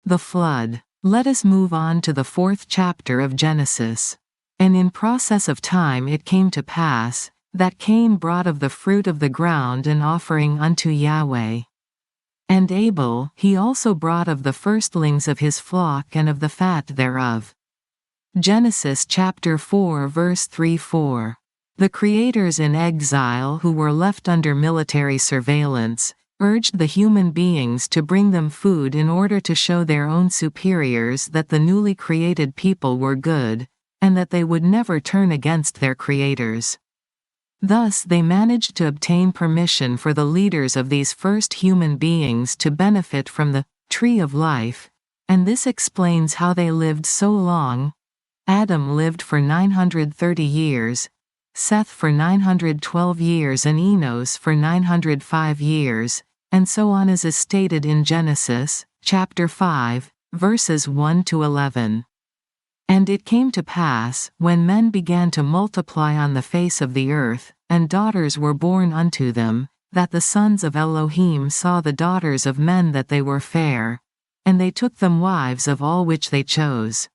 The flood. Let us move on to the 4th chapter of Genesis. And in process of time it came to pass, that Cain brought of the fruit of the ground an offering unto Yahweh. And Abel, he also brought of the firstlings of his flock and of the fat thereof. Genesis chapter 4 verse 3-4. The creators in exile who were left under military surveillance, urged the human beings to bring them food in order to show their own superiors that the newly created people were good, and that they would never turn against their creators. Thus they managed to obtain permission for the leaders of these first human beings to benefit from the tree of life, and this explains how they lived so long. Adam lived for 930 years, Seth for 912 years and Enos for 905 years, and so on as is stated in Genesis, chapter 5, verses 1-11. And it came to pass, when men began to multiply on the face of the earth, and daughters were born unto them, that the sons of Elohim saw the daughters of men that they were fair, and they took them wives of all which they chose.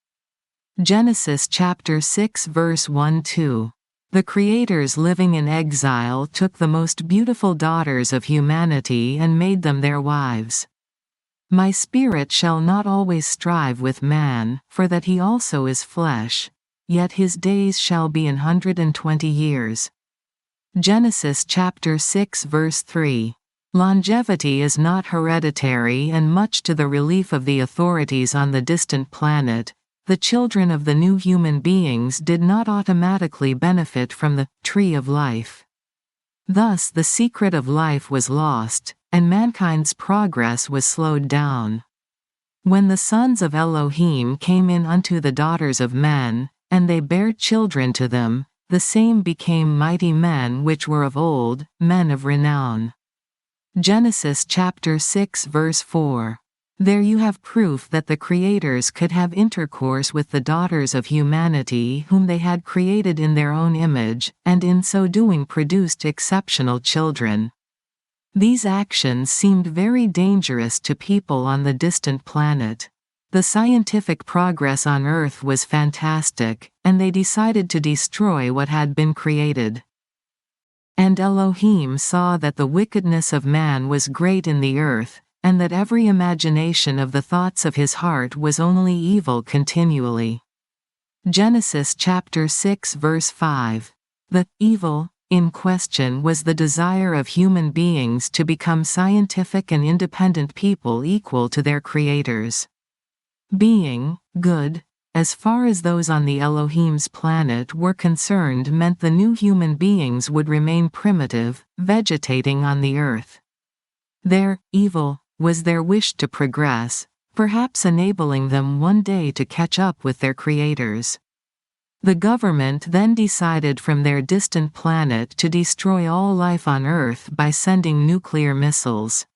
Genesis chapter 6 verse 1-2. The creators living in exile took the most beautiful daughters of humanity and made them their wives. My spirit shall not always strive with man, for that he also is flesh, yet his days shall be 120 years. Genesis chapter 6 verse 3. Longevity is not hereditary, and much to the relief of the authorities on the distant planet, the children of the new human beings did not automatically benefit from the tree of life. Thus the secret of life was lost, and mankind's progress was slowed down. When the sons of Elohim came in unto the daughters of men, and they bare children to them, the same became mighty men which were of old, men of renown. Genesis chapter 6 verse 4. There you have proof that the creators could have intercourse with the daughters of humanity whom they had created in their own image, and in so doing produced exceptional children. These actions seemed very dangerous to people on the distant planet. The scientific progress on Earth was fantastic, and they decided to destroy what had been created. And Elohim saw that the wickedness of man was great in the earth, and that every imagination of the thoughts of his heart was only evil continually. Genesis chapter 6 verse 5. The evil in question was the desire of human beings to become scientific and independent people equal to their creators. Being good, as far as those on the Elohim's planet were concerned, meant the new human beings would remain primitive, vegetating on the earth. Their evil was their wish to progress, perhaps enabling them one day to catch up with their creators. The government then decided from their distant planet to destroy all life on Earth by sending nuclear missiles.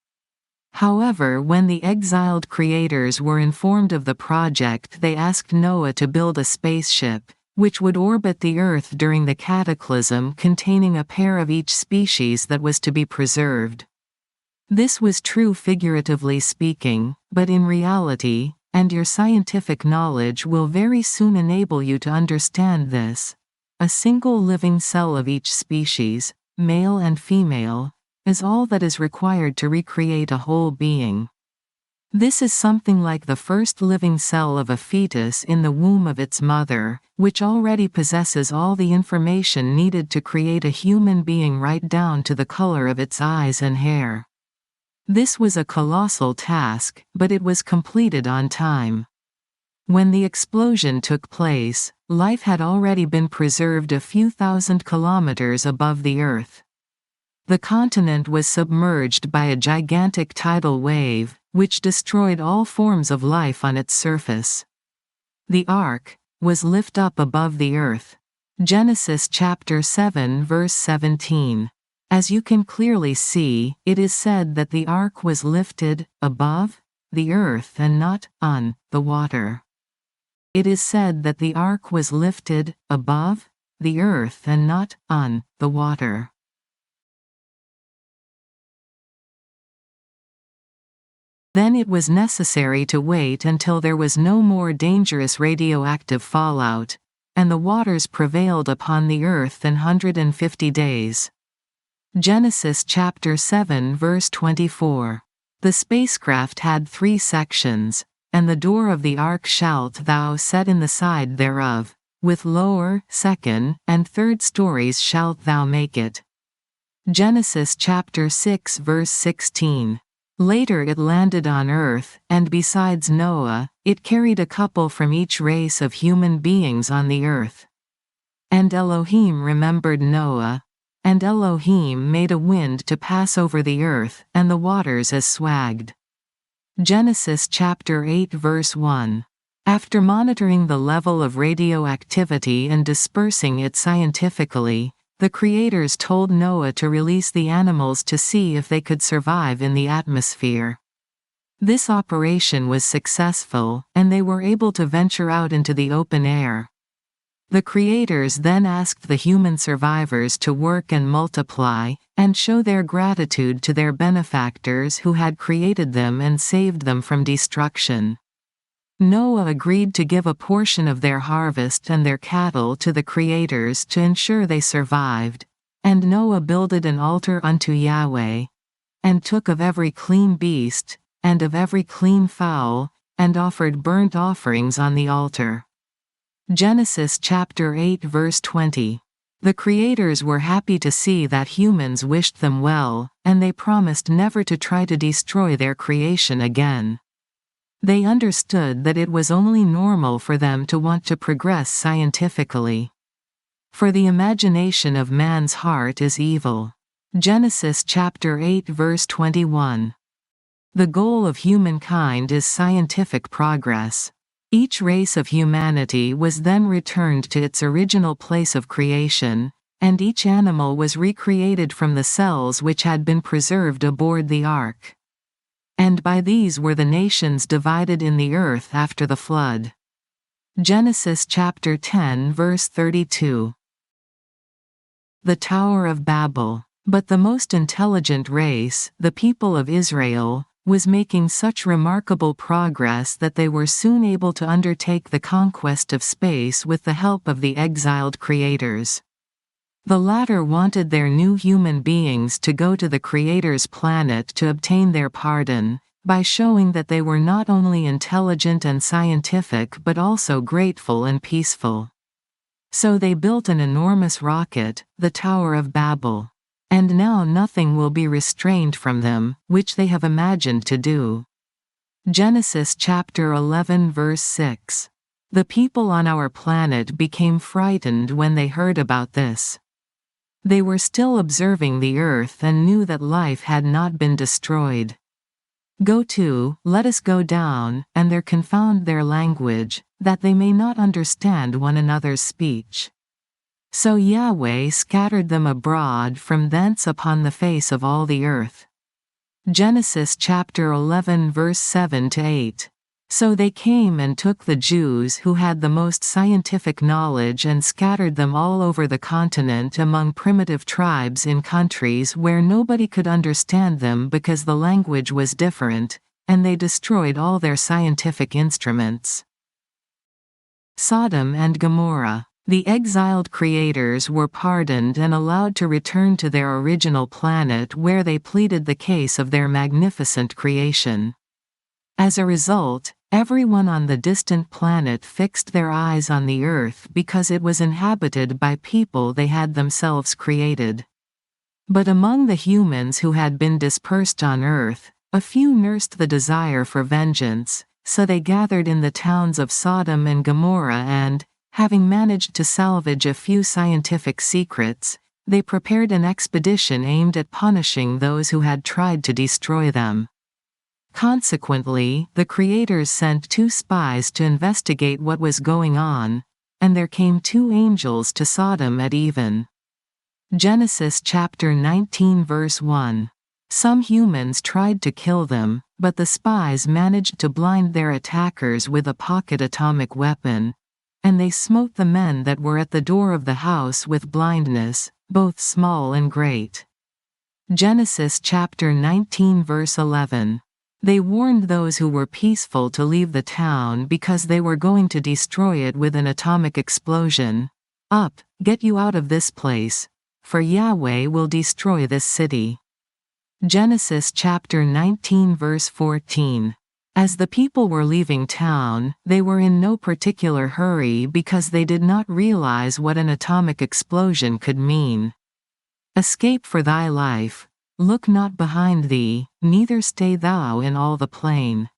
However, when the exiled creators were informed of the project, they asked Noah to build a spaceship, which would orbit the Earth during the cataclysm, containing a pair of each species that was to be preserved. This was true figuratively speaking, but in reality, and your scientific knowledge will very soon enable you to understand this, a single living cell of each species, male and female, is all that is required to recreate a whole being. This is something like the first living cell of a fetus in the womb of its mother, which already possesses all the information needed to create a human being right down to the color of its eyes and hair. This was a colossal task, but it was completed on time. When the explosion took place, life had already been preserved a few thousand kilometers above the Earth. The continent was submerged by a gigantic tidal wave, which destroyed all forms of life on its surface. The ark was lifted up above the earth. Genesis chapter 7 verse 17. As you can clearly see, it is said that the ark was lifted above the earth and not on the water. It is said that the ark was lifted above the earth and not on the water. Then it was necessary to wait until there was no more dangerous radioactive fallout, and the waters prevailed upon the earth 150 days. Genesis chapter 7 verse 24. The spacecraft had 3 sections, and the door of the ark shalt thou set in the side thereof, with lower, second, and third stories shalt thou make it. Genesis chapter 6 verse 16. Later it landed on earth, and besides Noah, it carried a couple from each race of human beings on the earth. And Elohim remembered Noah, and Elohim made a wind to pass over the earth, and the waters as swagged. Genesis chapter 8 verse 1. After monitoring the level of radioactivity and dispersing it scientifically, the creators told Noah to release the animals to see if they could survive in the atmosphere. This operation was successful, and they were able to venture out into the open air. The creators then asked the human survivors to work and multiply, and show their gratitude to their benefactors who had created them and saved them from destruction. Noah agreed to give a portion of their harvest and their cattle to the creators to ensure they survived, and Noah builded an altar unto Yahweh, and took of every clean beast, and of every clean fowl, and offered burnt offerings on the altar. Genesis chapter 8 verse 20. The creators were happy to see that humans wished them well, and they promised never to try to destroy their creation again. They understood that it was only normal for them to want to progress scientifically. For the imagination of man's heart is evil. Genesis chapter 8 verse 21. The goal of humankind is scientific progress. Each race of humanity was then returned to its original place of creation, and each animal was recreated from the cells which had been preserved aboard the ark. And by these were the nations divided in the earth after the flood. Genesis chapter 10 verse 32. The Tower of Babel. But the most intelligent race, the people of Israel, was making such remarkable progress that they were soon able to undertake the conquest of space with the help of the exiled creators. The latter wanted their new human beings to go to the Creator's planet to obtain their pardon, by showing that they were not only intelligent and scientific but also grateful and peaceful. So they built an enormous rocket, the Tower of Babel. And now nothing will be restrained from them, which they have imagined to do. Genesis chapter 11 verse 6. The people on our planet became frightened when they heard about this. They were still observing the earth and knew that life had not been destroyed. Go to, let us go down, and there confound their language, that they may not understand one another's speech. So Yahweh scattered them abroad from thence upon the face of all the earth. Genesis chapter 11 verse 7 to 8. So they came and took the Jews who had the most scientific knowledge and scattered them all over the continent among primitive tribes in countries where nobody could understand them because the language was different, and they destroyed all their scientific instruments. Sodom and Gomorrah. The exiled creators were pardoned and allowed to return to their original planet where they pleaded the case of their magnificent creation. As a result, everyone on the distant planet fixed their eyes on the earth because it was inhabited by people they had themselves created. But among the humans who had been dispersed on earth, a few nursed the desire for vengeance, so they gathered in the towns of Sodom and Gomorrah and, having managed to salvage a few scientific secrets, they prepared an expedition aimed at punishing those who had tried to destroy them. Consequently, the creators sent 2 spies to investigate what was going on, and there came 2 angels to Sodom at even. Genesis chapter 19 verse 1. Some humans tried to kill them, but the spies managed to blind their attackers with a pocket atomic weapon, and they smote the men that were at the door of the house with blindness, both small and great. Genesis chapter 19 verse 11. They warned those who were peaceful to leave the town because they were going to destroy it with an atomic explosion. Up, get you out of this place, for Yahweh will destroy this city. Genesis chapter 19 verse 14. As the people were leaving town, they were in no particular hurry because they did not realize what an atomic explosion could mean. Escape for thy life. Look not behind thee, neither stay thou in all the plain.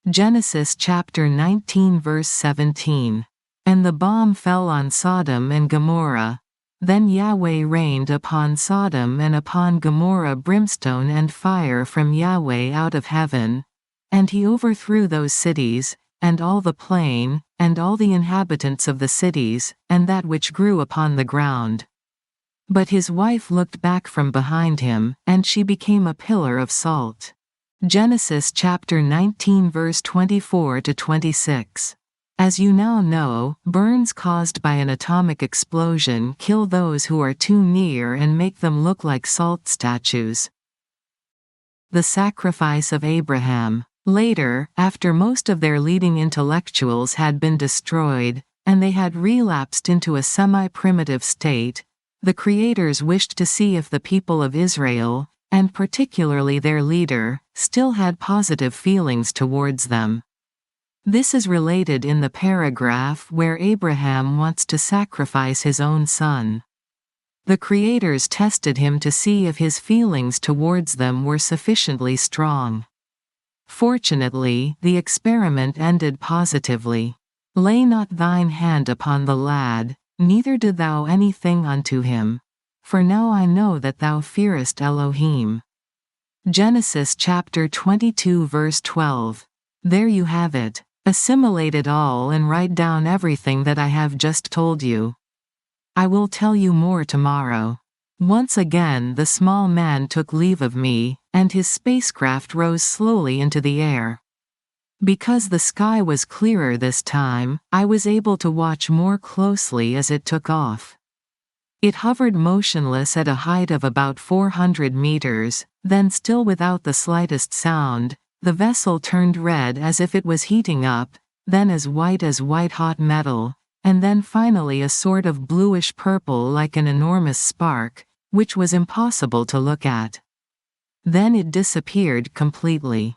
Genesis chapter 19 verse 17. And the bomb fell on Sodom and Gomorrah. Then Yahweh rained upon Sodom and upon Gomorrah brimstone and fire from Yahweh out of heaven. And he overthrew those cities, and all the plain, and all the inhabitants of the cities, and that which grew upon the ground. But his wife looked back from behind him, and she became a pillar of salt. Genesis chapter 19 verse 24 to 26. As you now know, burns caused by an atomic explosion kill those who are too near and make them look like salt statues. The sacrifice of Abraham. Later, after most of their leading intellectuals had been destroyed, and they had relapsed into a semi-primitive state, the creators wished to see if the people of Israel, and particularly their leader, still had positive feelings towards them. This is related in the paragraph where Abraham wants to sacrifice his own son. The creators tested him to see if his feelings towards them were sufficiently strong. Fortunately, the experiment ended positively. Lay not thine hand upon the lad, neither do thou anything unto him. For now I know that thou fearest Elohim. Genesis chapter 22 verse 12. There you have it. Assimilate it all and write down everything that I have just told you. I will tell you more tomorrow. Once again the small man took leave of me, and his spacecraft rose slowly into the air. Because the sky was clearer this time, I was able to watch more closely as it took off. It hovered motionless at a height of about 400 meters, then still without the slightest sound, the vessel turned red as if it was heating up, then as white-hot metal, and then finally a sort of bluish-purple like an enormous spark, which was impossible to look at. Then it disappeared completely.